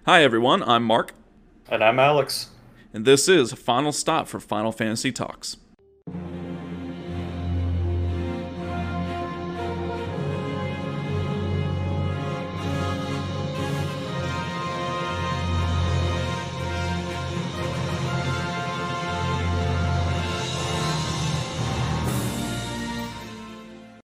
Hi everyone, I'm Mark, And I'm Alex. and this is Final Stop for Final Fantasy Talks.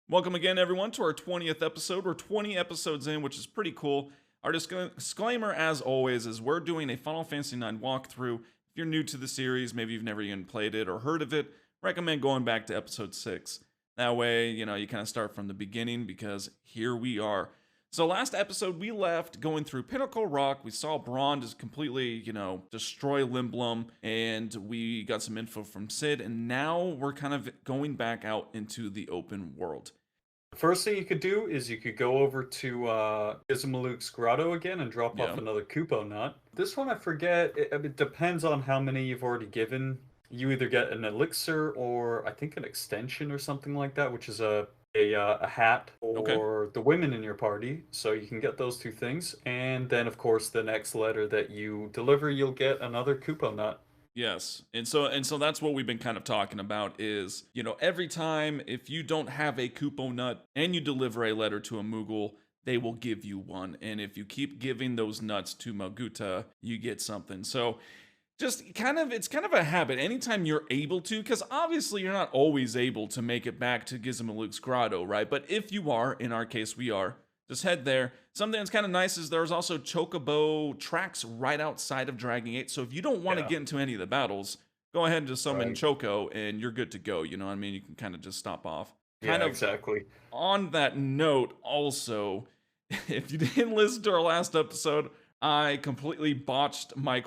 Welcome again, everyone, to our 20th episode. We're 20 episodes in, which is pretty cool. Our disclaimer, as always, is we're doing a Final Fantasy IX walkthrough. If you're new to the series, maybe you've never even played it or heard of it, recommend going back to episode 6. That way, you kind of start from the beginning because here we are. So last episode, we left going through Pinnacle Rock. We saw Braun just completely, destroy Limblum, and we got some info from Sid, and now we're kind of going back out into the open world. First thing you could do is you could go over to Ismaluke's grotto again and drop Yeah. off another Kupo nut. This one I forget. It depends on how many you've already given. You either get an elixir or I think an extension or something like that, which is a hat Okay. for the women in your party. So you can get those two things, and then of course the next letter that you deliver, you'll get another Kupo nut. Yes. And so that's what we've been kind of talking about is, every time if you don't have a Kupo nut and you deliver a letter to a Moogle, they will give you one. And if you keep giving those nuts to Maguta, you get something. So just it's kind of a habit anytime you're able to, because obviously you're not always able to make it back to Gizmaluke's grotto, right? But if you are, in our case we are, just head there. Something that's kind of nice is there's also chocobo tracks right outside of Dragon Gate, so if you don't want to Yeah, get into any of the battles, go ahead and just summon right. Choco and you're good to go. You know what I mean? You can kind of just stop off. Kind Yeah, of exactly. on that note, also, if you didn't listen to our last episode, I completely botched my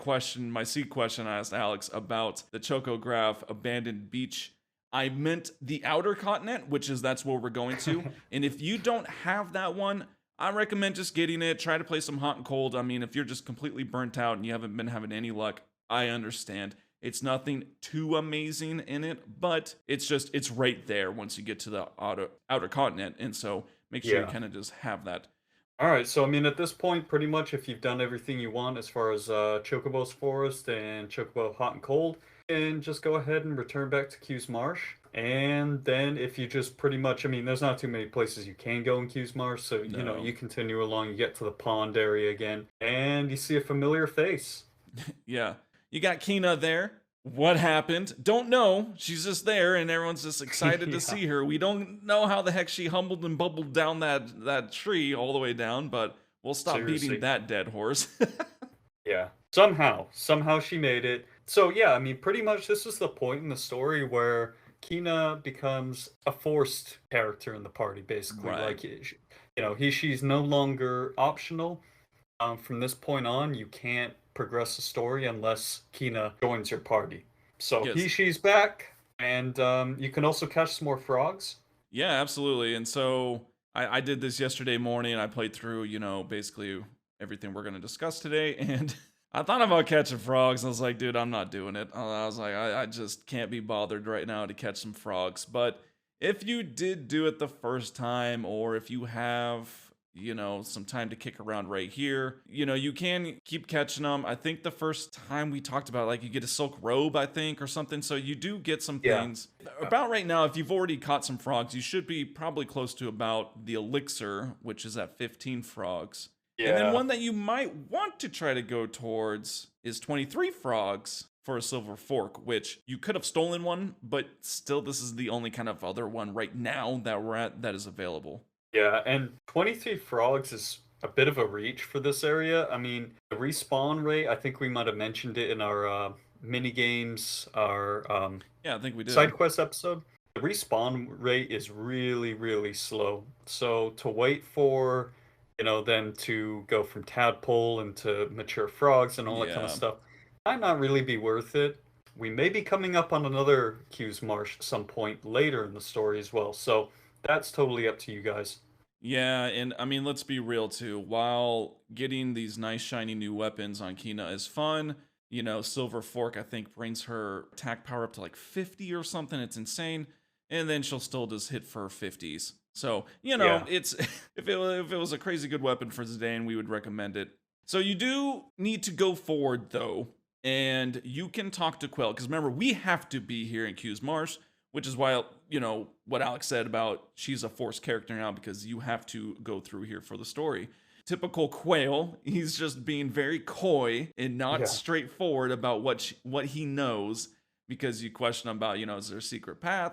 seed question I asked Alex about the Chocograph abandoned beach. I meant the outer continent, that's where we're going to. And if you don't have that one, I recommend just getting it. Try to play some hot and cold. I mean, if you're just completely burnt out and you haven't been having any luck, I understand. It's nothing too amazing in it, but it's right there once you get to the outer continent. And so make sure you Yeah. kind of just have that. All right, so I mean, at this point, pretty much if you've done everything you want as far as Chocobo's Forest and Chocobo Hot and Cold, and just go ahead and return back to Q's Marsh. And then if you just pretty much, I mean, there's not too many places you can go in Q's Marsh, so No. you continue along, you get to the pond area again, and you see a familiar face. Yeah. You got Quina there. What happened? Don't know. She's just there and everyone's just excited to Yeah, see her. We don't know how the heck she humbled and bubbled down that tree all the way down, but we'll stop beating seriously. that dead horse. Yeah. Somehow she made it. So yeah, I mean, pretty much this is the point in the story where Kina becomes a forced character in the party, basically. Right. Like, she's no longer optional. From this point on, you can't progress the story unless Kina joins your party. So Yes. she's back, and you can also catch some more frogs. Yeah, absolutely. And so I did this yesterday morning. I played through, basically everything we're going to discuss today. And I thought about catching frogs. I was like, dude, I'm not doing it. I was like, I just can't be bothered right now to catch some frogs. But if you did do it the first time, or if you have, some time to kick around right here, you can keep catching them. I think the first time we talked about, like, you get a silk robe, I think, or something. So you do get some Yeah. things. About right now, if you've already caught some frogs, you should be probably close to about the elixir, which is at 15 frogs. And then Yeah. one that you might want to try to go towards is 23 frogs for a silver fork, which you could have stolen one, but still, this is the only kind of other one right now that we're at that is available. Yeah, and 23 frogs is a bit of a reach for this area. I mean, the respawn rate, I think we might have mentioned it in our mini games, our Yeah, I think we did. side quest episode. The respawn rate is really, really slow. So to wait for, them to go from tadpole into mature frogs and all that kind of Yeah. stuff might not really be worth it. We may be coming up on another Q's Marsh some point later in the story as well. So that's totally up to you guys. Yeah, and I mean, let's be real too. While getting these nice shiny new weapons on Kina is fun, Silver Fork I think brings her attack power up to like 50 or something. It's insane, and then she'll still just hit for 50s. So Yeah. it's if it was a crazy good weapon for Zidane, we would recommend it. So you do need to go forward though, and you can talk to Quill because remember we have to be here in Q's Marsh, which is why what Alex said about she's a forced character now because you have to go through here for the story. Typical Quail, he's just being very coy and not Yeah. straightforward about what he knows because you question him about is there a secret path?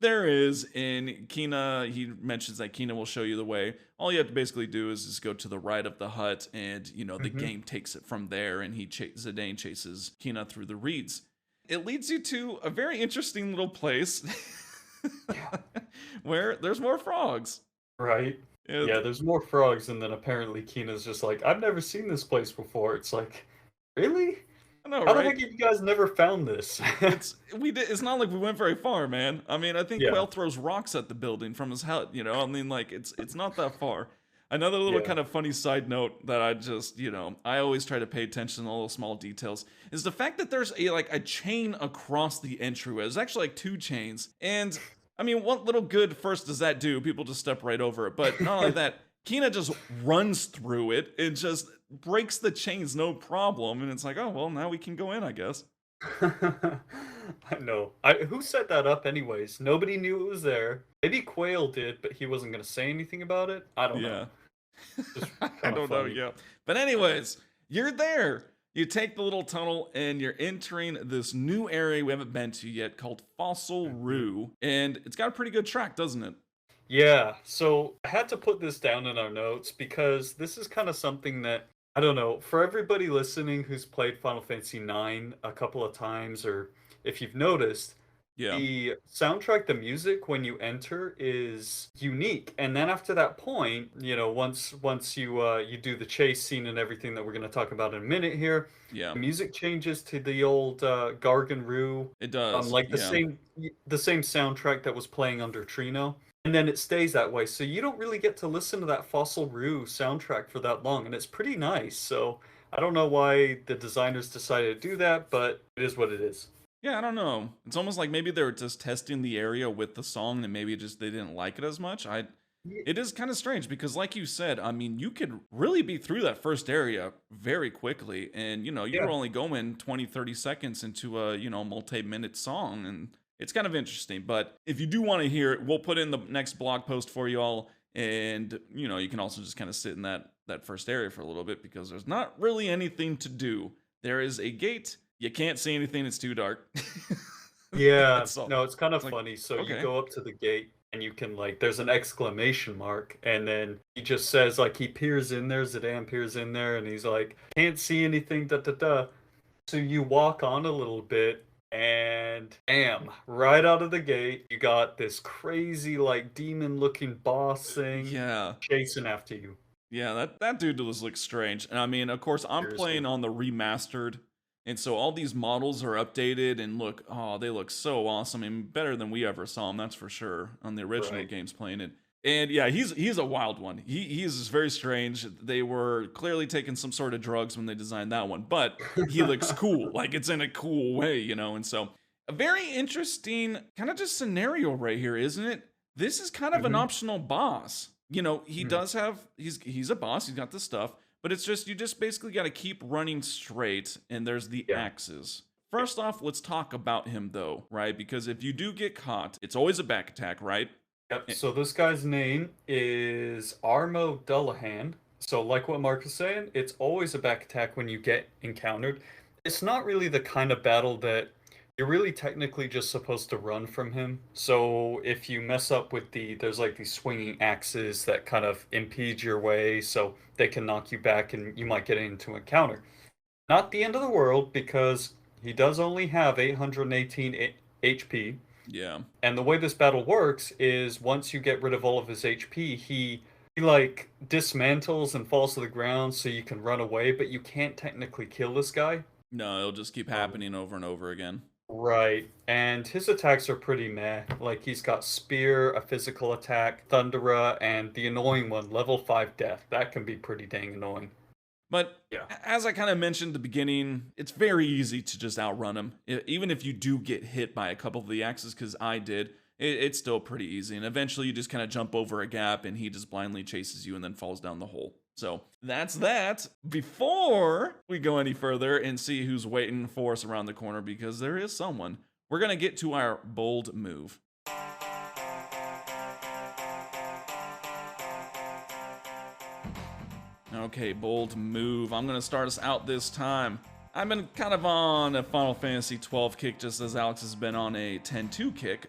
There is. In Quina, he mentions that Quina will show you the way. All you have to basically do is just go to the right of the hut, and the Hmm. game takes it from there. And Zidane chases Quina through the reeds. It leads you to a very interesting little place Yeah. where there's more frogs. Right. It, Yeah, there's more frogs, and then apparently Kina's just like, I've never seen this place before. It's like, really? I know, How the right? heck have you guys never found this? It's not like we went very far, man. I mean, I think Yeah, Quail throws rocks at the building from his hut. I mean, like it's not that far. Another little yeah. kind of funny side note that I just I always try to pay attention to all the small details is the fact that there's a chain across the entryway. There's actually like two chains, and I mean, what little good first does that do? People just step right over it. But not only that, Kina just runs through it and just breaks the chains no problem, and it's like, oh well, now we can go in, I guess. I know. Who set that up anyways? Nobody knew it was there. Maybe Quail did, but he wasn't gonna say anything about it. I don't know. Yeah. Just I kind of don't know, funny. yeah. But anyways, you're there. You take the little tunnel and you're entering this new area we haven't been to yet called Fossil Mhm. Roo. And it's got a pretty good track, doesn't it? Yeah, so I had to put this down in our notes because this is kind of something that I don't know, for everybody listening who's played Final Fantasy IX a couple of times, or if you've noticed, Yeah. the soundtrack, the music when you enter is unique. And then after that point, once you do the chase scene and everything that we're going to talk about in a minute here, Yeah. the music changes to the old Gargan Roo, It does. like Yeah. the same soundtrack that was playing under Trino. And then it stays that way. So you don't really get to listen to that Fossil Roo soundtrack for that long, and it's pretty nice. So I don't know why the designers decided to do that, but it is what it is. Yeah, I don't know. It's almost like maybe they were just testing the area with the song and maybe just they didn't like it as much. Ye- It is kind of strange because like you said, I mean, you could really be through that first area very quickly and you're Yeah. only going 20, 30 seconds into a, multi-minute song and it's kind of interesting. But if you do want to hear it, we'll put in the next blog post for you all and you can also just kind of sit in that first area for a little bit because there's not really anything to do. There is a gate. You can't see anything. It's too dark. Yeah, That's all. no, it's kind of It's like, funny. So you okay. go up to the gate and you can like there's an exclamation mark and then he just says like he peers in there, Zidane peers in there and he's like, can't see anything, da da da. So you walk on a little bit and bam, right out of the gate, you got this crazy like demon looking boss thing Yeah. chasing after you. Yeah, that dude does look strange. And I mean, of course, I'm Seriously. playing on the remastered, and so all these models are updated and they look so awesome and better than we ever saw them. That's for sure on the original Right. games playing it. And yeah, he's a wild one. He's very strange. They were clearly taking some sort of drugs when they designed that one, but he looks cool. Like it's in a cool way. And so a very interesting kind of just scenario right here, isn't it? This is kind of an Hmm. optional boss. He does have he's a boss, he's got the stuff, but it's just you just basically got to keep running straight and there's the Yeah. axes. First off, let's talk about him though, right? Because if you do get caught, it's always a back attack, right? Yep. Eh, So this guy's name is Armo Dullahan. So like what Mark is saying, it's always a back attack when you get encountered. It's not really the kind of battle that you're really technically just supposed to run from him. So if you mess up with there's like these swinging axes that kind of impede your way, so they can knock you back and you might get into encounter. Not the end of the world because he does only have 818 HP. Yeah. And the way this battle works is once you get rid of all of his HP, he like dismantles and falls to the ground so you can run away, but you can't technically kill this guy. No, it'll just keep Um, happening over and over again. right. And his attacks are pretty meh. Like he's got spear, a physical attack, thundera, and the annoying one, level 5 death. That can be pretty dang annoying. But Yeah. as I kind of mentioned at the beginning, it's very easy to just outrun him. Even if you do get hit by a couple of the axes, because I did, it's still pretty easy. And eventually you just kind of jump over a gap and he just blindly chases you and then falls down the hole. So that's that. Before we go any further and see who's waiting for us around the corner, because there is someone, we're going to get to our bold move. Okay, bold move. I'm going to start us out this time. I've been kind of on a Final Fantasy 12 kick, just as Alex has been on a 10-2 kick.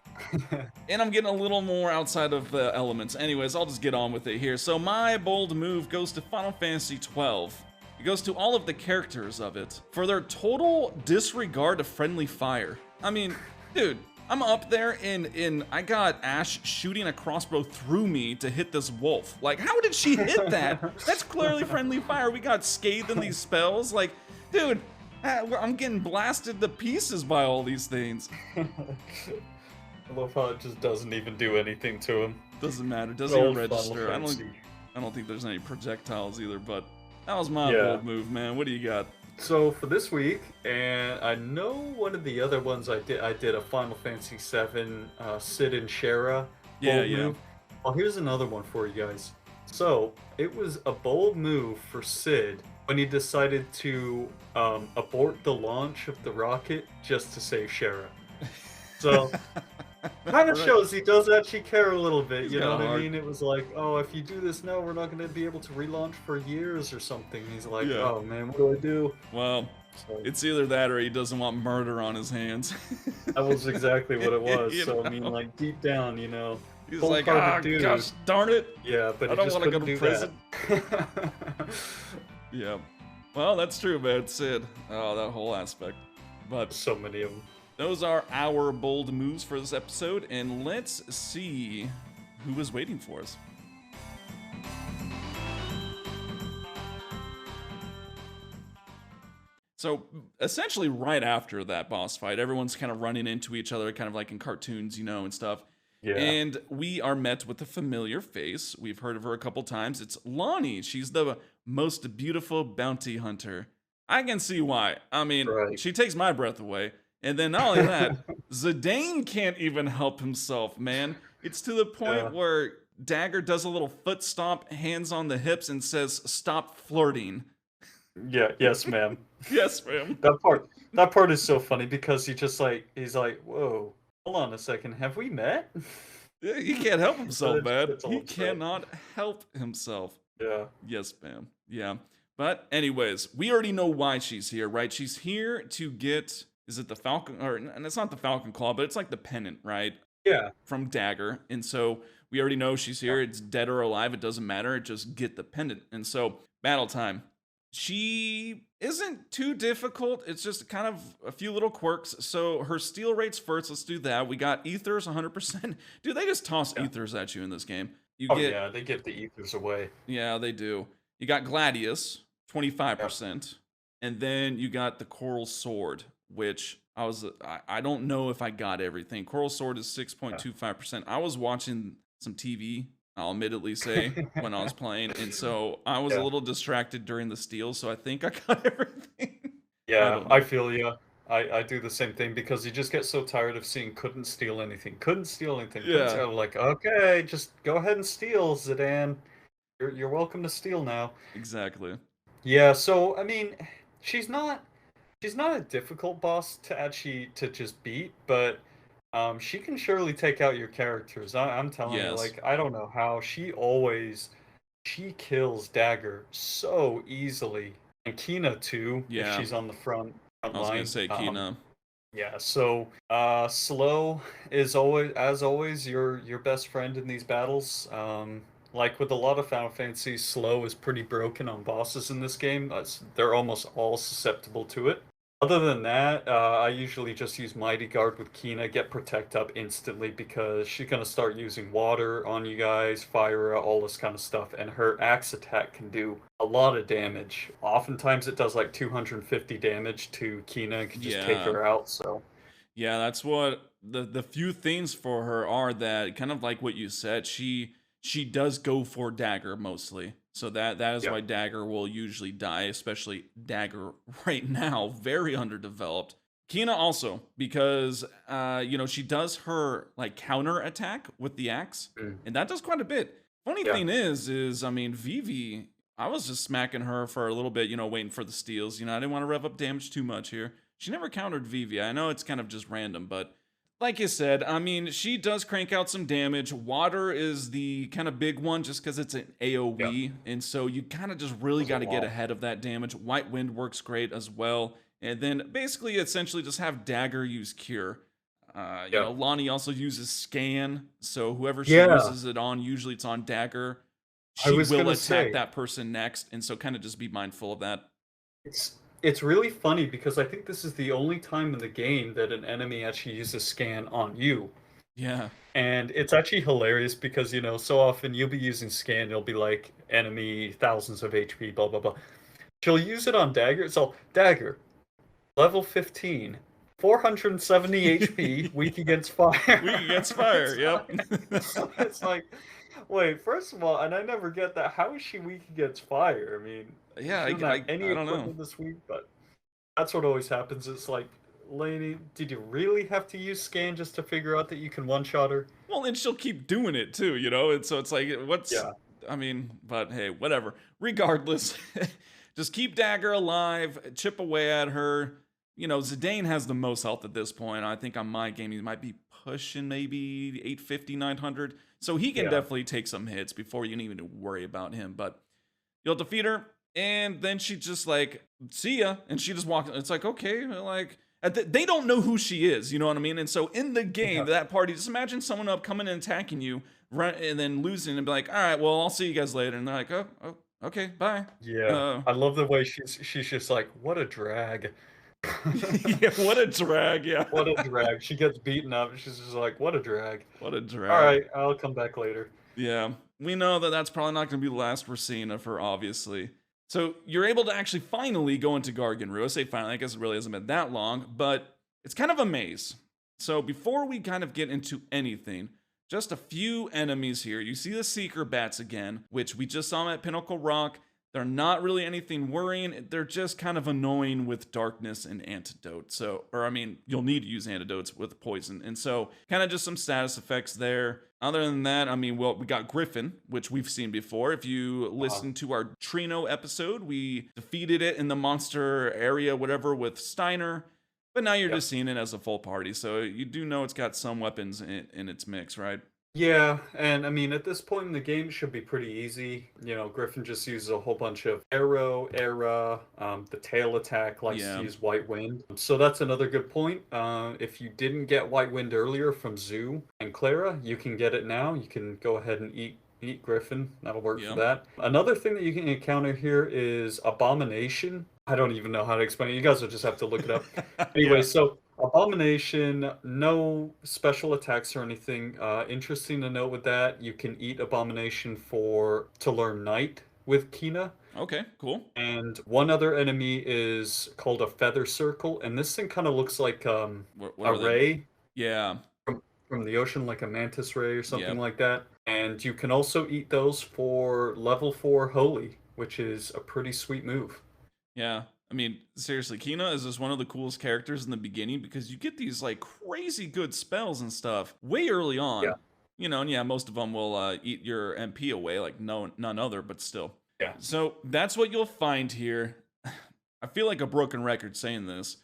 And I'm getting a little more outside of the elements. Anyways, I'll just get on with it here. So my bold move goes to Final Fantasy 12. It goes to all of the characters of it for their total disregard of friendly fire. I mean, dude, I'm up there and I got Ash shooting a crossbow through me to hit this wolf. Like, how did she hit that? That's clearly friendly fire. We got scathed in these spells. Like, dude, I'm getting blasted to pieces by all these things. I love how it just doesn't even do anything to him. Doesn't matter. Doesn't even register. I don't think there's any projectiles either, but that was my bold move, man. What do you got? So for this week, and I know one of the other ones I did a Final Fantasy VII Sid and Shara bold move. Well, here's another one for you guys. So it was a bold move for Sid when he decided to abort the launch of the rocket just to save Shara. So kind of shows he does actually care a little bit, you know what I mean? It was like, oh, if you do this now, we're not going to be able to relaunch for years or something. He's like, oh man, what do I do? Well, it's either that or he doesn't want murder on his hands. That was exactly what it was. So, I mean, like, deep down, you know. He's like, gosh darn it. Yeah, but I don't want to go to prison. That. Yeah. Well, that's true, man. Sid. Oh, that whole aspect. But so many of them. Those are our bold moves for this episode, and let's see who is waiting for us. So essentially right after that boss fight, everyone's kind of running into each other, kind of like in cartoons, you know, and stuff. Yeah. And we are met with a familiar face. We've heard of her a couple times. It's Lani. She's the most beautiful bounty hunter. I can see why. I mean, she takes my breath away. And then not only that, Zidane can't even help himself, man. It's to the point where Dagger does a little foot stomp, hands on the hips, and says, "Stop flirting." Yeah, yes, ma'am. Yes, ma'am. That part is so funny because he's like, whoa, hold on a second, have we met? Yeah, he can't help himself, man. He cannot help himself. Yeah. Yes, ma'am. Yeah. But anyways, we already know why she's here, right? She's here to get... Is it the Falcon, and it's not the Falcon Claw, but it's like the pennant, right? Yeah. From Dagger. And so we already know she's here. It's dead or alive. It doesn't matter. Just get the pendant. And so battle time. She isn't too difficult. It's just kind of a few little quirks. So her steal rates first. Let's do that. We got ethers 100%. Dude, they just toss ethers at you in this game. Yeah, they give the ethers away. Yeah, they do. You got Gladius, 25%. And then you got the Coral Sword, which I don't know if I got everything. Coral Sword is 6.25%. I was watching some TV, I'll admittedly say, when I was playing, and so I was a little distracted during the steal, so I think I got everything. Yeah, I feel you. I do the same thing because you just get so tired of seeing couldn't steal anything. Yeah. Like, okay, just go ahead and steal, Zidane. You're welcome to steal now. Exactly. Yeah, so I mean, she's not a difficult boss to just beat, but she can surely take out your characters. I'm telling you, like, I don't know how she kills Dagger so easily, and Quina too. Yeah, if she's on the front line. I was gonna say Quina. Yeah, so Slow is always your best friend in these battles. Like with a lot of Final Fantasy, Slow is pretty broken on bosses in this game. They're almost all susceptible to it. Other than that, I usually just use Mighty Guard with Quina, get Protect up instantly because she's going to start using water on you guys, fire, all this kind of stuff, and her axe attack can do a lot of damage. Oftentimes it does like 250 damage to Quina and can just take her out, so... Yeah, that's what the few things for her are that, kind of like what you said, she does go for Dagger mostly. So that is why Dagger will usually die, especially Dagger right now, very underdeveloped. Quina also, because she does her like counter attack with the axe, and that does quite a bit. Funny thing is I mean, Vivi, I was just smacking her for a little bit, waiting for the steals. I didn't want to rev up damage too much here. She never countered Vivi. I know it's kind of just random, but like you said, I mean, she does crank out some damage. Water is the kind of big one just because it's an Yeah, AoE. And so you kind of just really does a got to get lot. ahead of that damage. White Wind works great as well. And then basically, essentially, just have Dagger use Cure. Yeah. Lani also uses Scan. So whoever she Yeah, uses it on, usually it's on Dagger. I She was will gonna attack say that person next. And so kind of just be mindful of that. it's really funny because I think this is the only time in the game that an enemy actually uses scan on you. Yeah. And it's actually hilarious because, so often you'll be using scan, you'll be like enemy thousands of HP, blah blah blah. She'll use it on Dagger. It's all Dagger, level 15, 470 HP, weak against Weak fire. against fire. It's Yep. it's like, wait, first of all, and I never get that. How is she weak against fire? I mean, Yeah, she doesn't have any I don't know. equipment this week, but that's what always happens. It's like, Lady, did you really have to use scan just to figure out that you can one-shot her? Well, and she'll keep doing it too, And so it's like, Yeah, I mean, but hey, whatever. Regardless, just keep Dagger alive, chip away at her. Zidane has the most health at this point. I think on my game, he might be pushing maybe 850, 900. So he can yeah, definitely take some hits before you even worry about him. But you'll defeat her, and then she just like, see ya, and she just walks. It's like, okay, like they don't know who she is, you know what I mean? And so in the game, yeah. that party, just imagine someone up coming and attacking you, right, and then losing, and be like, all right, well, I'll see you guys later, and they're like, oh okay, bye. Yeah, Uh, I love the way she's just like, what a drag. yeah, what a drag, yeah, What a drag. She gets beaten up. She's just like, what a drag. what a All drag. right, I'll come back later. Yeah, we know that that's probably not going to be the last we're seeing of her, obviously. So you're able to actually finally go into Garganru. I say finally, I guess it really hasn't been that long, but it's kind of a maze. So before we kind of get into anything, just a few enemies here. You see the Seeker Bats again, which we just saw them at Pinnacle Rock. They're not really anything worrying. They're just kind of annoying with darkness and antidote. So, or I mean, you'll need to use antidotes with poison. And so, kind of just some status effects there. Other than that, I mean, well, we got Griffin, which we've seen before. If you Uh, listen to our Trino episode, we defeated it in the monster area, whatever, with Steiner. But now you're yeah. just seeing it as a full party. So you do know it's got some weapons in its mix, right? Yeah, and I mean, at this point in the game, it should be pretty easy. Griffin just uses a whole bunch of arrow, era, the tail attack likes to Yeah. use White Wind. So that's another good point. If you didn't get White Wind earlier from Zoo and Clara, you can get it now. You can go ahead and eat Griffin. That'll work for Yeah. that. Another thing that you can encounter here is Abomination. I don't even know how to explain it. You guys will just have to look it up. Anyway, Yeah. so Abomination, no special attacks or anything. Interesting to note with that, you can eat Abomination to learn Night with Quina. Okay, cool. And one other enemy is called a Feather Circle, and this thing kind of looks like What a are they? ray Yeah. from the ocean, like a mantis ray or something Yep. like that. And you can also eat those for level 4 Holy, which is a pretty sweet move. Yeah. I mean, seriously, Kina is just one of the coolest characters in the beginning because you get these like crazy good spells and stuff way early Yeah, on. And yeah, most of them will eat your MP away, like none other, but still. yeah, So that's what you'll find here. I feel like a broken record saying this.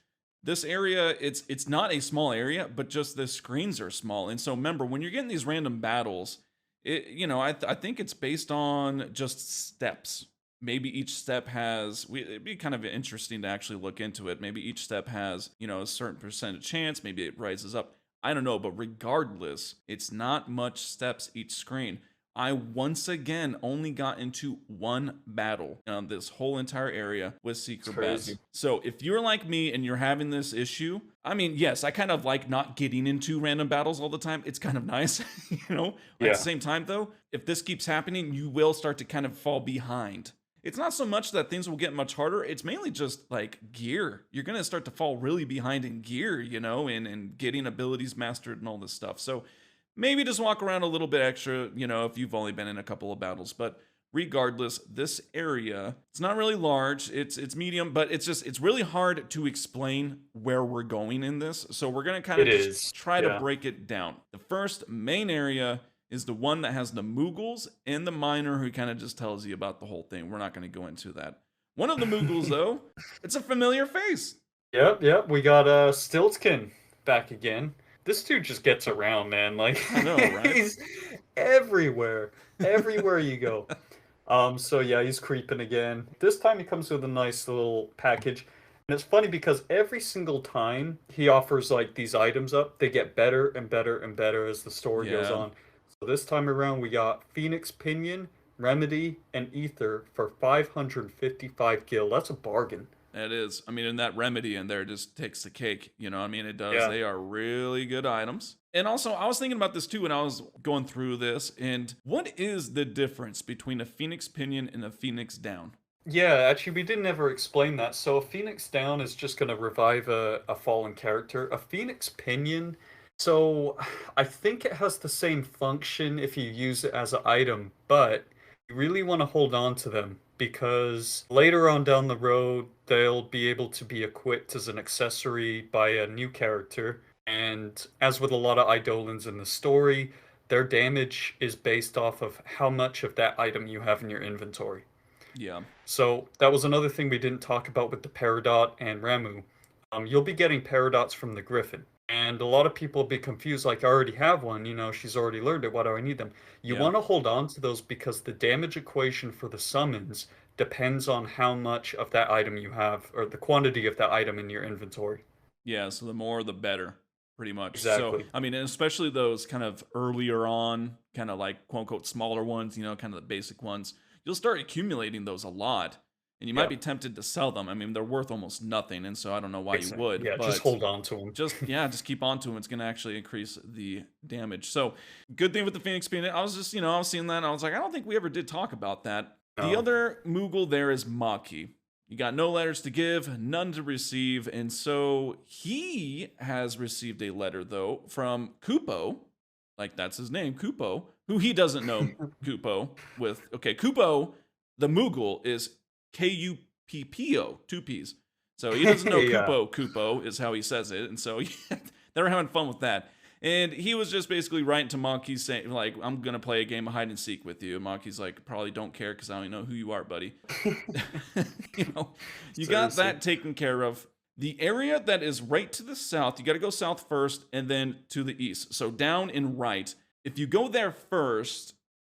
This area, it's not a small area, but just the screens are small. And so remember, when you're getting these random battles, I think it's based on just steps. Maybe each step has, it'd be kind of interesting to actually look into it. Maybe each step has, a certain percentage chance. Maybe it rises up. I don't know, but regardless, it's not much steps each screen. I once again only got into one battle on this whole entire area with it's Seeker Bats. crazy. So if you're like me and you're having this issue, I mean, yes, I kind of like not getting into random battles all the time. It's kind of nice, At the Yeah, same time, though, if this keeps happening, you will start to kind of fall behind. It's not so much that things will get much harder. It's mainly just like gear. You're going to start to fall really behind in gear, and getting abilities mastered and all this stuff. So maybe just walk around a little bit extra, if you've only been in a couple of battles. But regardless, this area, it's not really large. It's medium, but it's really hard to explain where we're going in this. So we're going to kind it of just is. try to Yeah. break it down. The first main area is the one that has the Moogles and the miner who kind of just tells you about the whole thing. We're not going to go into that. One of the Moogles, though, it's a familiar face. Yep. We got Stiltskin back again. This dude just gets around, man. Like I know, right? he's everywhere. Everywhere you go. So yeah, he's creeping again. This time he comes with a nice little package. And it's funny because every single time he offers like these items up, they get better and better and better as the story goes Yeah. on. So this time around we got Phoenix Pinion, Remedy, and Ether for 555 gil. That's a bargain. It is. I mean, and that remedy in there just takes the cake. You know, I mean, it does. Yeah. They are really good items. And also, I was thinking about this too when I was going through this. And what is the difference between a Phoenix Pinion and a Phoenix Down? Yeah, actually, we didn't ever explain that. So a Phoenix Down is just going to revive a fallen character. A Phoenix Pinion, so I think it has the same function if you use it as an item, but you really want to hold on to them because later on down the road, they'll be able to be equipped as an accessory by a new character. And as with a lot of Eidolons in the story, their damage is based off of how much of that item you have in your inventory. Yeah. So that was another thing we didn't talk about with the Peridot and Ramu. You'll be getting Peridots from the Griffin. And a lot of people will be confused, like, I already have one, she's already learned it, why do I need them? You Yeah. want to hold on to those because the damage equation for the summons depends on how much of that item you have, or the quantity of that item in your inventory. Yeah, so the more the better, pretty much. Exactly. So, I mean, and especially those kind of earlier on, kind of like quote unquote smaller ones, kind of the basic ones, you'll start accumulating those a lot. And you might be tempted to sell them. I mean, they're worth almost nothing, and so I don't know why you would. Yeah, but just hold on to them. just keep on to them. It's going to actually increase the damage. So, good thing with the Phoenix Peanut. I was just, I was seeing that, and I was like, I don't think we ever did talk about that. No. The other Moogle there is Maki. You got no letters to give, none to receive, and so he has received a letter, though, from Kupo, like that's his name, Kupo, who he doesn't know Kupo with. Okay, Kupo, the Moogle, is Kuppo, two P's. So he doesn't know Yeah. Kupo is how he says it, and so they're having fun with that. And he was just basically writing to Maki saying, like, I'm going to play a game of hide and seek with you. And Maki's like, probably don't care because I don't know who you are, buddy. You got that taken care of. The area that is right to the south, you got to go south first and then to the east. So down and right. If you go there first,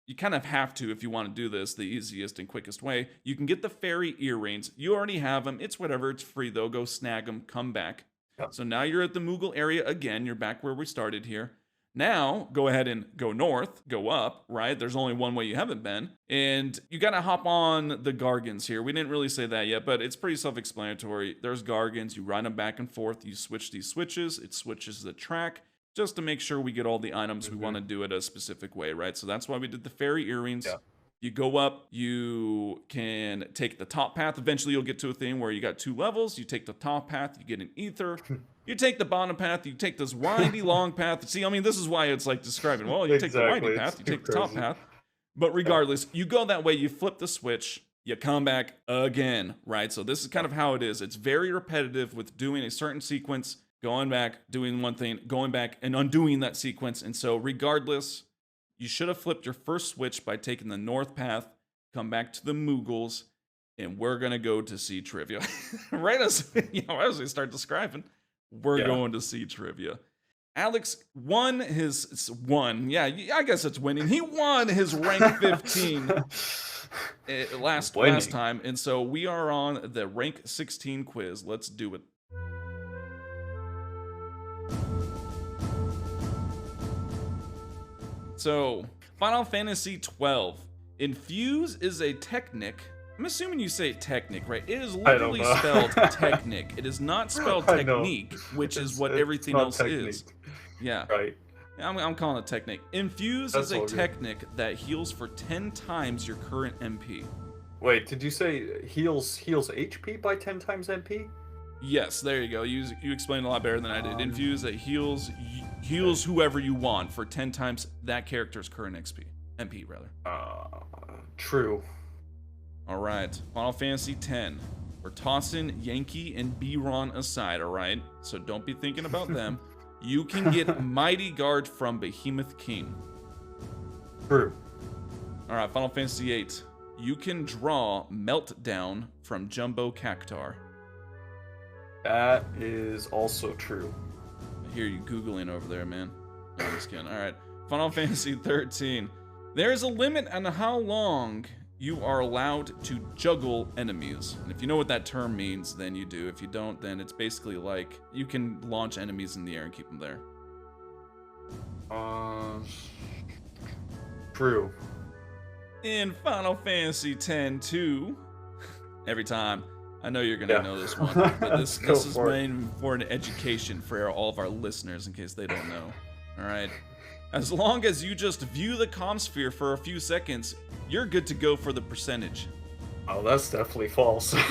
you kind of have to if you want to do this the easiest and quickest way. You can get the fairy earrings. You already have them. It's whatever. It's free, though. Go snag them. Come back. So now you're at the Moogle area again. You're back where we started here. Now, go ahead and go north, go up, right? There's only one way you haven't been. And you got to hop on the Gargans here. We didn't really say that yet, but it's pretty self-explanatory. There's Gargans. You ride them back and forth. You switch these switches. It switches the track just to make sure we get all the items we want to do it a specific way, right? So that's why we did the fairy earrings. Yeah. You go up, you can take the top path. Eventually, you'll get to a thing where you got 2 levels. You take the top path, you get an ether. You take the bottom path, you take this windy, long path. See, I mean, this is why it's like describing, well, you take the windy path, you take the top path. But regardless, you go that way, you flip the switch, you come back again, right? So this is kind of how it is. It's very repetitive with doing a certain sequence, going back, doing one thing, going back, and undoing that sequence. And so regardless, you should have flipped your first switch by taking the north path, come back to the Moogles, and we're going to go to see trivia. Right as we start describing, we're going to see trivia. Alex won I guess it's winning. He won his rank 15 last time, and so we are on the rank 16 quiz. Let's do it. So, Final Fantasy 12. Infuse is a technic. I'm assuming you say technic, right? It is literally spelled technic. It is not spelled technique, which is what everything else is. Yeah. Right. I'm calling it technic. Infuse is a technic that heals for 10 times your current MP. Wait, did you say heals HP by 10 times MP? Yes, there you go. You explained a lot better than I did. Infuse that heals whoever you want for 10 times that character's current MP rather. True. All right, Final Fantasy X. We're tossing Yankee and B-Ron aside, all right? So don't be thinking about them. You can get Mighty Guard from Behemoth King. True. All right, Final Fantasy VIII. You can draw Meltdown from Jumbo Cactar. That is also true. I hear you Googling over there, man. No, I'm just kidding. All right. Final Fantasy 13. There's a limit on how long you are allowed to juggle enemies. And if you know what that term means, then you do. If you don't, then it's basically like you can launch enemies in the air and keep them there. True. In Final Fantasy X-2, every time, I know you're gonna know this one, but this is main for an education for all of our listeners in case they don't know. All right. As long as you just view the comm sphere for a few seconds, you're good to go for the percentage. Oh, that's definitely false. No,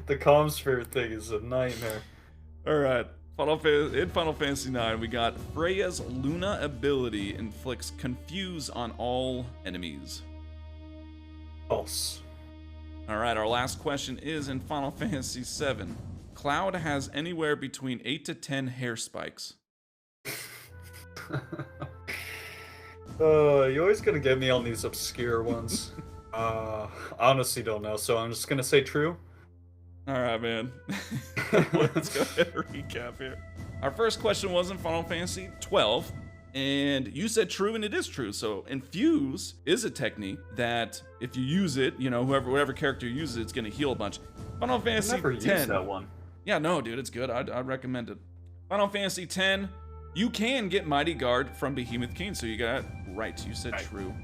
the comm sphere thing is a nightmare. All right. In Final Fantasy IX, we got Freya's Luna ability inflicts confuse on all enemies. False. All right, our last question is in Final Fantasy VII. Cloud has anywhere between 8 to 10 hair spikes. You're always gonna get me on these obscure ones. Honestly don't know, so I'm just gonna say true. All right, man. Let's go ahead and recap here. Our first question was in Final Fantasy XII, and you said true, and it is true. So infuse is a technique that if you use it, you know, whatever character uses it, it's gonna heal a bunch. Final Fantasy I've never X. used that one. Yeah, no, dude, it's good. I'd recommend it. Final Fantasy X, you can get Mighty Guard from Behemoth King, so you got it right. You said true.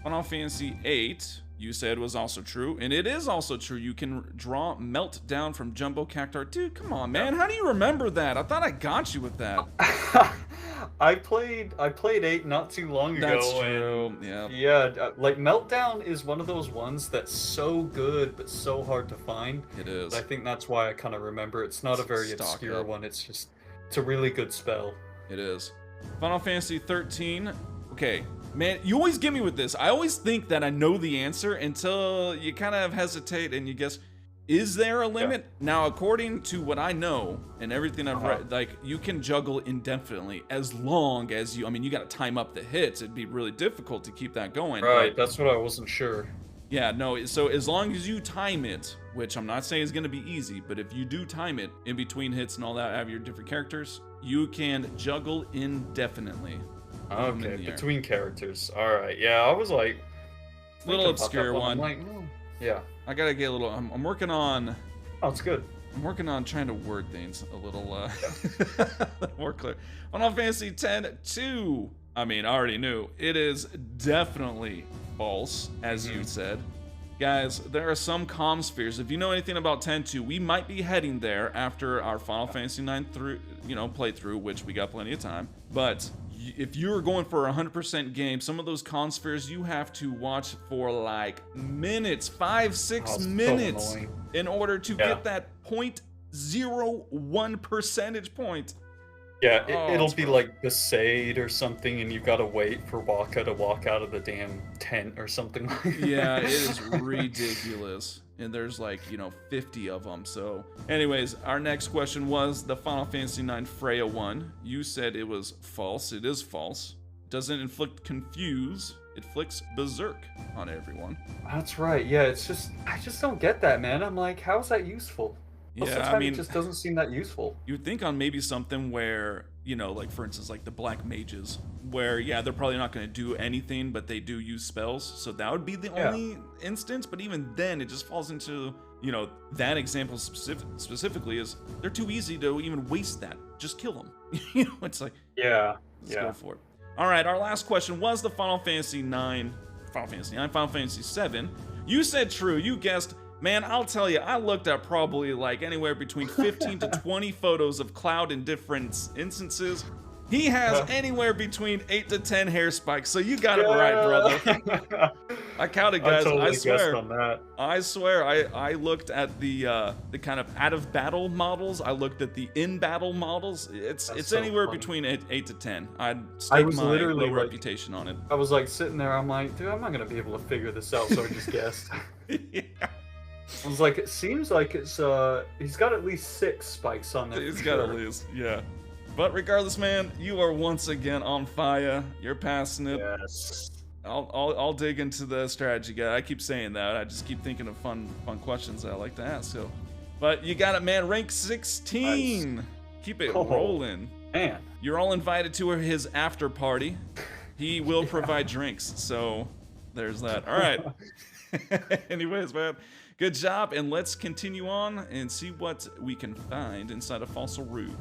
Final Fantasy VIII, you said was also true, and it is also true. You can draw Meltdown from Jumbo Cactar. Dude, come on, man. How do you remember that? I thought I got you with that. I played 8 not too long ago. That's true. Yeah, like Meltdown is one of those ones that's so good but so hard to find. It is. I think that's why I kind of remember. It's not a very obscure one. It's a really good spell. It is. Final Fantasy 13. Okay, man, you always get me with this. I always think that I know the answer until you kind of hesitate and you guess, is there a limit? Yeah. Now, according to what I know and everything I've read, like, you can juggle indefinitely as long as you, I mean, you got to time up the hits. It'd be really difficult to keep that going. Right, that's what I wasn't sure. Yeah, no, so as long as you time it, which I'm not saying is going to be easy, but if you do time it in between hits and all that, have your different characters, you can juggle indefinitely. Okay, between characters. All right, yeah, I was like, little obscure one. I'm like, yeah. I gotta get a little. I'm working on. Oh, it's good. I'm working on trying to word things a little more clear. Final Fantasy X-2. I mean, I already knew it is definitely false, as you said. Guys, there are some comm spheres. If you know anything about X-2, we might be heading there after our Final Fantasy IX playthrough, which we got plenty of time. But if you're going for a 100% game, some of those comm spheres you have to watch for like minutes, 5-6 minutes, in order to get that 0.01 percentage point. Yeah, it'll be like Besaid or something, and you've got to wait for Waka to walk out of the damn tent or something like that. Yeah, it is ridiculous. And there's like, 50 of them. So anyways, our next question was the Final Fantasy IX Freya one. You said it was false. It is false. Doesn't inflict confuse. It flicks berserk on everyone. That's right. Yeah, it's just, I just don't get that, man. I'm like, how is that useful? Most of the time, it just doesn't seem that useful. You'd think on maybe something where, like for instance, like the Black Mages, where, yeah, they're probably not going to do anything, but they do use spells. So that would be the only instance. But even then, it just falls into, that example specifically is they're too easy to even waste that. Just kill them. It's like, let's go for it. All right, our last question was the Final Fantasy IX, Final Fantasy VII. You said true. You guessed. Man, I'll tell you, I looked at probably like anywhere between 15 to 20 photos of Cloud in different instances. He has anywhere between 8 to 10 hair spikes, so you got it right, brother. I counted, guys. I swear. On that. I swear. I looked at the kind of out of battle models. I looked at the in battle models. It's anywhere between 8 to 10. I'd stake my low reputation on it. I was like sitting there. I'm like, dude, I'm not gonna be able to figure this out. So I just guessed. Yeah. I was like, it seems like it's he's got at least 6 spikes on there. He's got at least, yeah. But regardless, man, you are once again on fire. You're passing it. Yes. I'll dig into the strategy guide. I keep saying that. I just keep thinking of fun questions that I like to ask. So, but you got it, man. Rank Nice. 16. Keep it Oh, rolling. man. You're all invited to his after party. He will Yeah. provide drinks. So there's that. All right. Anyways, man, good job, and let's continue on and see what we can find inside of Fossil Roo.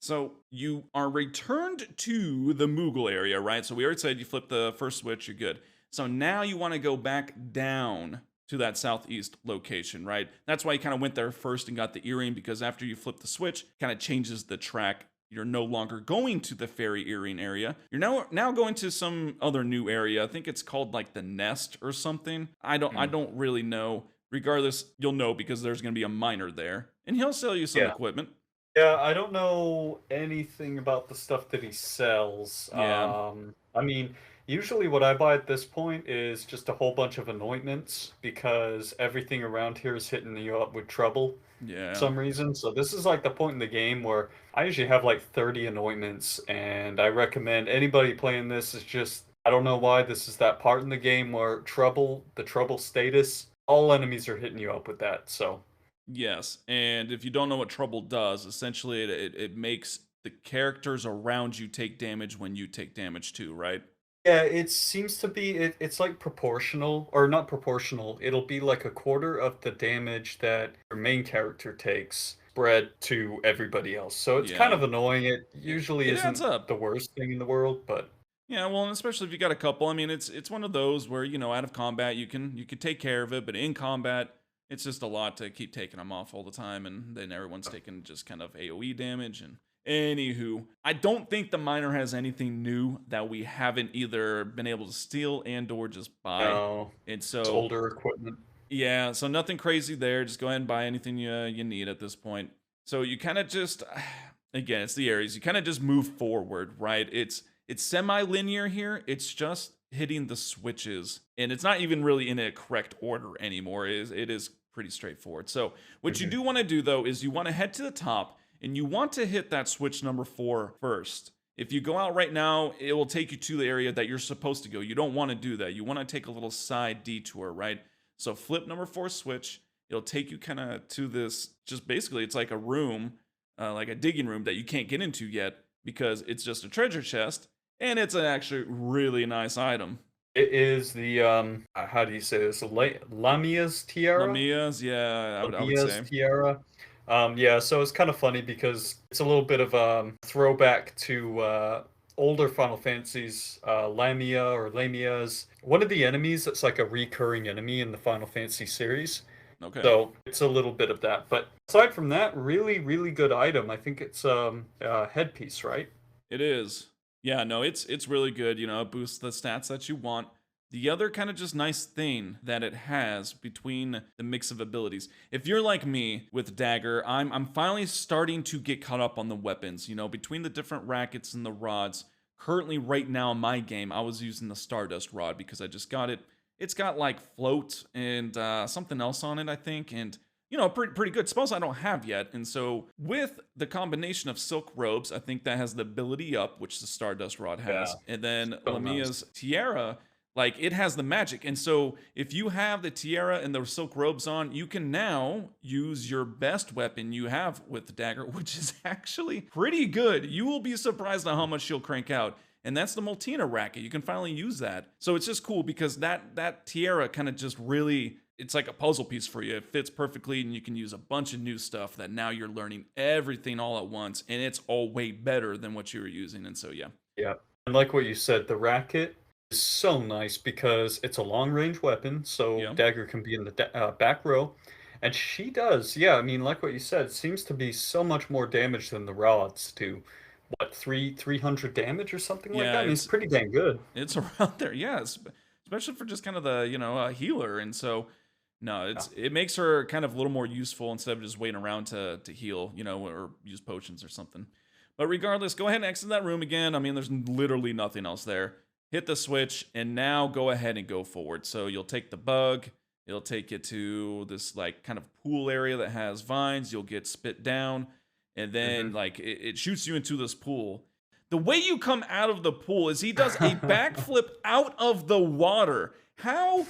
So you are returned to the Moogle area, right? So we already said you flip the first switch, you're good. So now you want to go back down to that southeast location, right? That's why you kind of went there first and got the earring, because after you flip the switch, kind of changes the track. You're no longer going to the fairy earring area. You're now going to some other new area. I think it's called like the Nest or something. I Hmm. don't really know. Regardless, you'll know because there's going to be a miner there, and he'll sell you some Yeah. equipment. Yeah, I don't know anything about the stuff that he sells. Yeah, I mean, usually what I buy at this point is just a whole bunch of anointments because everything around here is hitting you up with trouble for yeah. some reason. So this is like the point in the game where I usually have like 30 anointments, and I recommend anybody playing this is just, I don't know why, this is that part in the game where the trouble status, all enemies are hitting you up with that. So Yes, and if you don't know what trouble does, essentially it makes the characters around you take damage when you take damage too, right? yeah, it seems to be it's like proportional or not proportional. It'll be like a quarter of the damage that your main character takes spread to everybody else. So it's kind Yeah, of annoying. It usually it adds isn't up. the worst thing in the world, but Yeah, well, and especially if you got a couple. I mean, it's one of those where out of combat you can take care of it, but in combat it's just a lot to keep taking them off all the time, and then everyone's taking just kind of AOE damage. And anywho, I don't think the miner has anything new that we haven't either been able to steal and or just buy, no, and it's so older equipment. yeah, so nothing crazy there. Just go ahead and buy anything you need at this point. So you kind of just, again, it's the areas. You kind of just move forward, right? It's semi-linear here. It's just hitting the switches, and it's not even really in a correct order anymore. It is pretty straightforward. So what you Mhm. do want to do though is you want to head to the top, and you want to hit that switch number 4 first. If you go out right now, it will take you to the area that you're supposed to go. You don't want to do that. You want to take a little side detour, right? So flip number 4 switch. It'll take you kind of to this, just basically, it's like a room, like a digging room that you can't get into yet because it's just a treasure chest, and it's an actually really nice item. It is the how do you say this? Lamia's tiara? Lamia's, yeah, I would Lamia's say. tiara. Yeah, so it's kind of funny because it's a little bit of a throwback to older Final Fantasies. Lamia or Lamia's one of the enemies that's like a recurring enemy in the Final Fantasy series. Okay. So it's a little bit of that. But aside from that, really, really good item. I think it's a headpiece, right? It is. Yeah, no, it's really good. It boosts the stats that you want. The other kind of just nice thing that it has between the mix of abilities. If you're like me with Dagger, I'm finally starting to get caught up on the weapons. Between the different rackets and the rods. Currently, right now in my game, I was using the Stardust rod because I just got it. It's got like float and something else on it, I think, and pretty good. Suppose I don't have yet. And so with the combination of silk robes, I think that has the ability up, which the Stardust Rod Yeah, has. And then so nice. Lamia's tiara, like it has the magic. And so if you have the tiara and the silk robes on, you can now use your best weapon you have with the dagger, which is actually pretty good. You will be surprised at how much she'll crank out. And that's the Moltina racket. You can finally use that. So it's just cool because that tiara kind of just really, it's like a puzzle piece for you. It fits perfectly, and you can use a bunch of new stuff that now you're learning everything all at once, and it's all way better than what you were using. And so, yeah. Yeah. And like what you said, the racket is so nice because it's a long range weapon, so Yeah. Dagger can be in the back row. And she does, yeah, I mean, like what you said, it seems to be so much more damage than the rods do. What, 300 damage or something like Yeah, that? I mean, it's pretty dang good. it's around there. Yeah, especially for just kind of the, healer. And so, no, Yeah. it makes her kind of a little more useful instead of just waiting around to heal, or use potions or something. But regardless, go ahead and exit that room again. I mean, there's literally nothing else there. Hit the switch, and now go ahead and go forward. So you'll take the bug, It'll take you to this like kind of pool area that has vines. You'll get spit down, and then Hmm. like it shoots you into this pool. The way you come out of the pool is he does a backflip out of the water. How?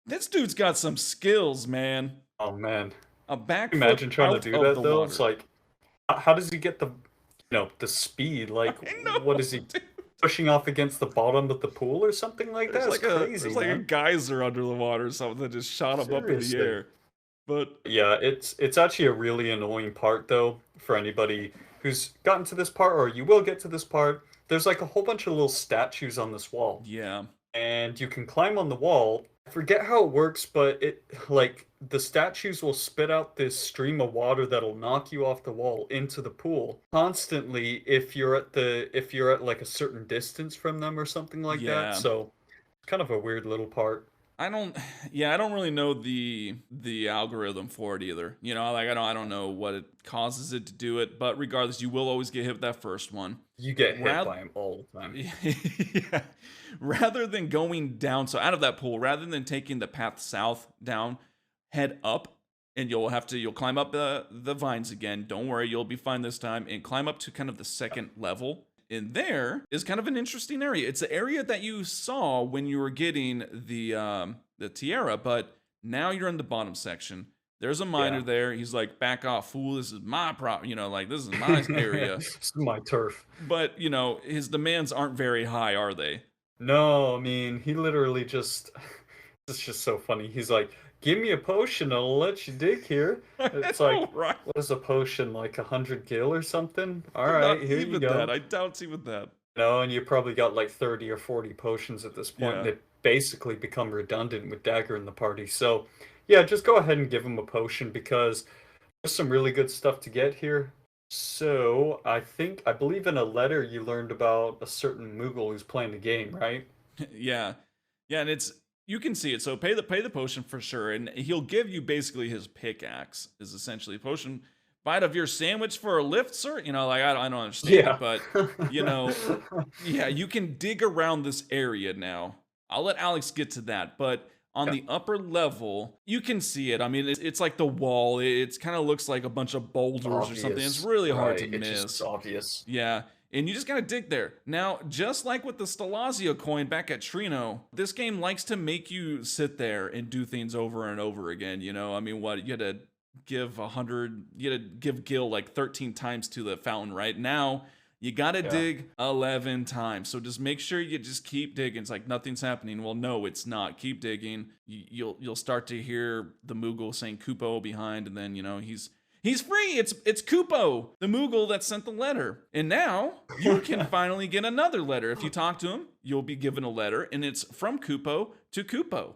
This dude's got some skills, man. Oh man, A backflip imagine trying to out do of the that though. It's water. like, how does he get the speed? I Like, what know, is he dude. pushing off against the bottom of the pool or something like that? It's There's crazy, like a man. geyser under the water or something that just shot him up in the Seriously. air. But Yeah, it's actually a really annoying part though for anybody who's gotten to this part or you will get to this part. There's like a whole bunch of little statues on this wall, yeah, and you can climb on the wall. I forget how it works, but it like the statues will spit out this stream of water that'll knock you off the wall into the pool constantly if you're at like a certain distance from them or something like that. yeah. So it's kind of a weird little part. I don't yeah, I don't really know the algorithm for it either. You know, like I don't know what it causes it to do it, but regardless, you will always get hit with that first one. You get hit Rather by them all the time. yeah. Rather than going down, so out of that pool, rather than taking the path south down, head up and you'll climb up the vines again. Don't worry, you'll be fine this time and climb up to kind of the second level. In there is kind of an interesting area. It's the area that you saw when you were getting the tiara, but now you're in the bottom section. There's a miner Yeah. there. He's like, "Back off, fool! This is my you know, like this is my area." It's my turf. But you know, his demands aren't very high, are they? No, I mean, he literally just it's just so funny. He's like, "Give me a potion, I'll let you dig here." I It's know, like, right? what is a potion, like 100 gil or something? All Not right, here you even that. go. I doubt even that. No, and you probably got like 30 or 40 potions at this point, and Yeah. they basically become redundant with Dagger in the party. So, yeah, just go ahead and give him a potion because there's some really good stuff to get here. So, I believe in a letter you learned about a certain Moogle who's playing the game, right? Yeah. Yeah, and it's you can see it. So pay the potion for sure, and he'll give you basically his pickaxe is essentially a potion. Bite of your sandwich for a lift, sir. You know, like I don't understand it, Yeah. but you know, yeah, you can dig around this area now. I'll let Alex get to that, but on Yeah, the upper level, you can see it. I mean, it's like the wall. It kind of looks like a bunch of boulders or something. It's obvious, really hard to right? It just is miss. obvious. Yeah, and you just gotta dig there. Now, just like with the Stalazio coin back at Trino, this game likes to make you sit there and do things over and over again. You know, I mean, what you had to you had to give Gil like 13 times to the fountain. Right now, you gotta Yeah. dig 11 times. So just make sure you just keep digging. It's like nothing's happening. Well, no, it's not. Keep digging. You'll start to hear the Moogle saying Kupo behind, and then you know he's free. It's Kupo, the Moogle that sent the letter. And now you can finally get another letter. If you talk to him, you'll be given a letter, and it's from Kupo to Kupo.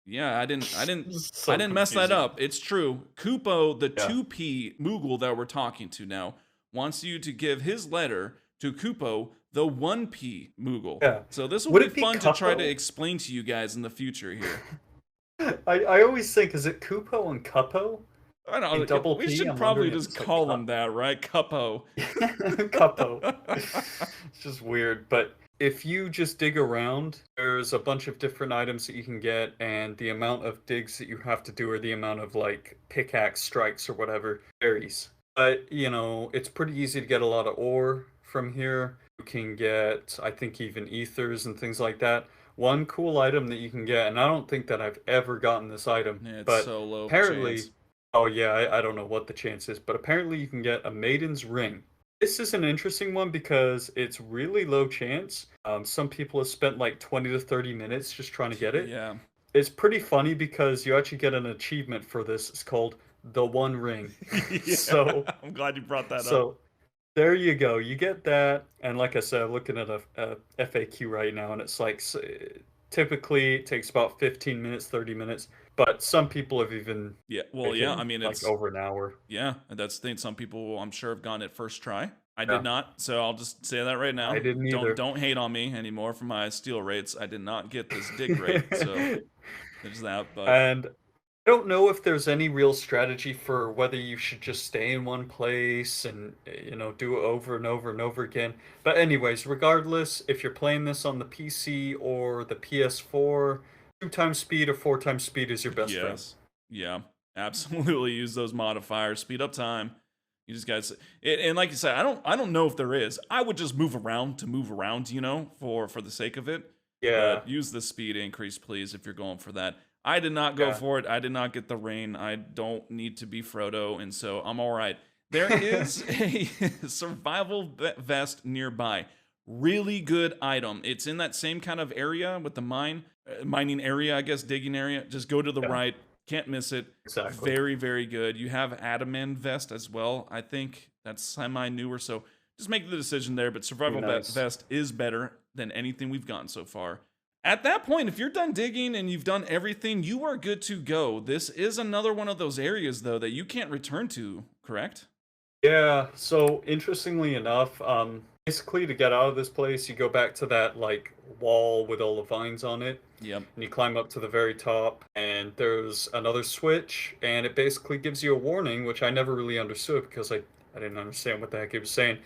Yeah, I So didn't mess that confusing. up. It's true. Kupo, the Yeah. 2P Moogle that we're talking to now, wants you to give his letter to Kupo, the 1P Moogle. Yeah. So this will Would be it be fun to try to Cuppo? explain to you guys in the future here. I always think, is it Kupo and Cuppo? I don't In know. double We P, should I'm probably wondering if just it's like call him that, right? Cupo. Cuppo. It's just weird. But if you just dig around, there's a bunch of different items that you can get, and the amount of digs that you have to do, or the amount of like pickaxe strikes or whatever, varies. But you know, it's pretty easy to get a lot of ore from here. You can get, I think, even ethers and things like that. One cool item that you can get, and I don't think that I've ever gotten this item, Yeah, it's but so low apparently, chance. oh yeah, I don't know what the chance is, but apparently you can get a maiden's ring. This is an interesting one because it's really low chance. Some people have spent like 20 to 30 minutes just trying to get it. Yeah. It's pretty funny because you actually get an achievement for this. It's called the One Ring. Yeah. So, I'm glad you brought that up. so there you go. You get that, and like I said, I'm looking at a FAQ right now, and it's like typically it takes about 15 minutes, 30 minutes, but some people have even Yeah. Well, yeah. I taken mean, like it's over an hour. yeah. That's the thing. Some people, I'm sure, have gotten it first try. I did Yeah, not, so I'll just say that right I now. didn't either. Don't hate on me anymore for my steal rates. I did not get this dig rate, so there's that. But And I don't know if there's any real strategy for whether you should just stay in one place and do it over and over and over again. But anyways, regardless, if you're playing this on the PC or the PS4, 2 times speed or 4 times speed is your best friend. Yes. Yeah. Absolutely use those modifiers. Speed up time. You just guys, and like you said, I don't know if there is. I would just move around to move around, for the sake of it. Yeah, But use the speed increase, please, if you're going for that. I did not go yeah. for it. I did not get the rain. I don't need to be Frodo, and so I'm all right. There is a survival vest nearby. Really good item. It's in that same kind of area with the mining area, I guess, digging area. Just go to the Yeah, right. Can't miss it. exactly. Very, very good. You have adamant vest as well. I think that's semi newer, so just make the decision there. But Pretty survival nice. vest is better than anything we've gotten so far. At that point, if you're done digging and you've done everything, you are good to go. This is another one of those areas, though, that you can't return to, correct? Yeah, so interestingly enough, basically to get out of this place, you go back to that like wall with all the vines on it, Yep. and you climb up to the very top, and there's another switch, and it basically gives you a warning, which I never really understood because I didn't understand what the heck it was saying.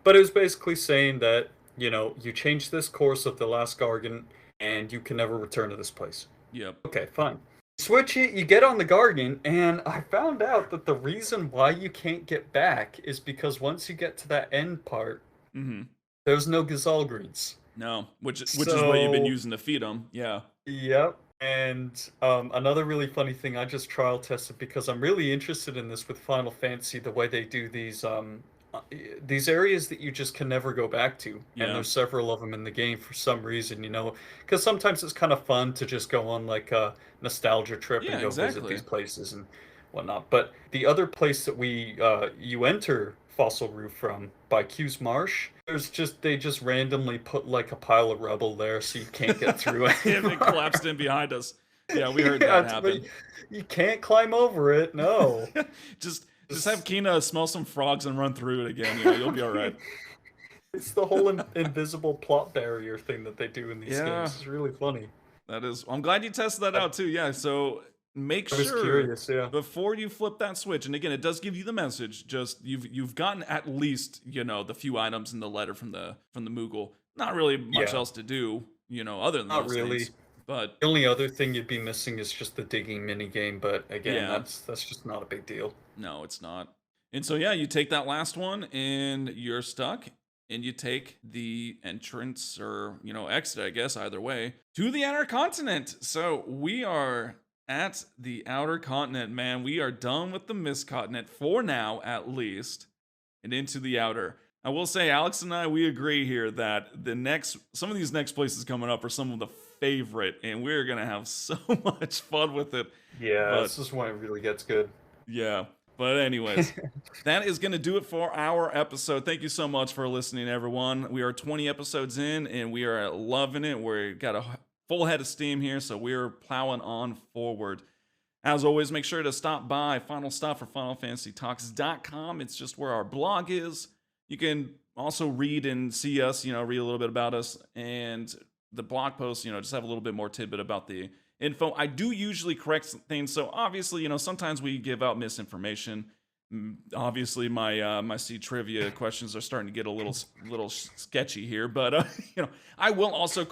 But it was basically saying that, you change this course of the last Gargant, and you can never return to this place. Yep. Okay, fine. Switch it, you get on the Gargant, and I found out that the reason why you can't get back is because once you get to that end part, Mm-hmm. there's no Gazal greens. No, which is what you've been So, using to feed them. Yeah. yep. And another really funny thing I just trial tested because I'm really interested in this with Final Fantasy, the way they do these areas that you just can never go back to, and Yeah. there's several of them in the game for some reason, because sometimes it's kind of fun to just go on like a nostalgia trip and Yeah. go visit Exactly. these places and whatnot. But the other place that you enter Fossil Roo from by Q's Marsh, they just randomly put like a pile of rubble there so you can't get through If it anymore. collapsed in behind us. Yeah, we heard Yeah, that but happen. you can't climb over it. No. Just have Just Quina smell some frogs and run through it again. You'll be all right. it's the whole invisible plot barrier thing that they do in these Yeah, games. It's really funny. that is. I'm glad you tested that I, out too. Yeah, so make I was sure curious, yeah. before you flip that switch, and again, it does give you the message. Just you've gotten at least the few items in the letter from the Moogle. Not really much Yeah, else to do, other than not those really. things. But The only other thing you'd be missing is just the digging mini game, but again, yeah, that's just not a big deal. no, it's not. And so yeah, you take that last one and you're stuck and you take the entrance or, exit, I guess, either way, to the outer continent. So we are at the outer continent, man. We are done with the mist continent for now, at least, and into the outer. I will say, Alex and I, we agree here that some of these next places coming up are some of the favorite, and we're gonna have so much fun with it. Yeah, But this is when it really gets good. yeah. But anyways, that is going to do it for our episode. Thank you so much for listening, everyone. We are 20 episodes in, and we are loving it. We've got a full head of steam here, so we're plowing on forward. As always, make sure to stop by Final Stop for FinalFantasyTalks.com. It's just where our blog is. You can also read and see us, read a little bit about us, and the blog posts, just have a little bit more tidbit about the info. I do usually correct things, so obviously, sometimes we give out misinformation. Obviously, my C trivia questions are starting to get a little sketchy here, but I will also,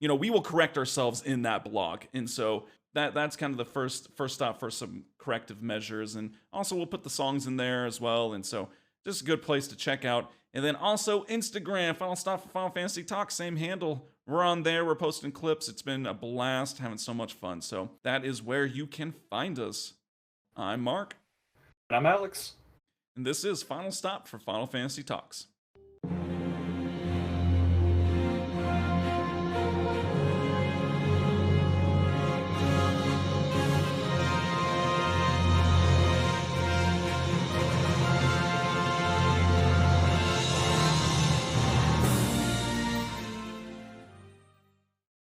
we will correct ourselves in that blog, and so that's kind of the first stop for some corrective measures, and also we'll put the songs in there as well, and so just a good place to check out. And then also Instagram, Final Stop for Final Fantasy Talk, same handle. We're on there. We're posting clips. It's been a blast, having so much fun. So that is where you can find us. I'm Mark, And I'm Alex. and this is Final Stop for Final Fantasy Talks.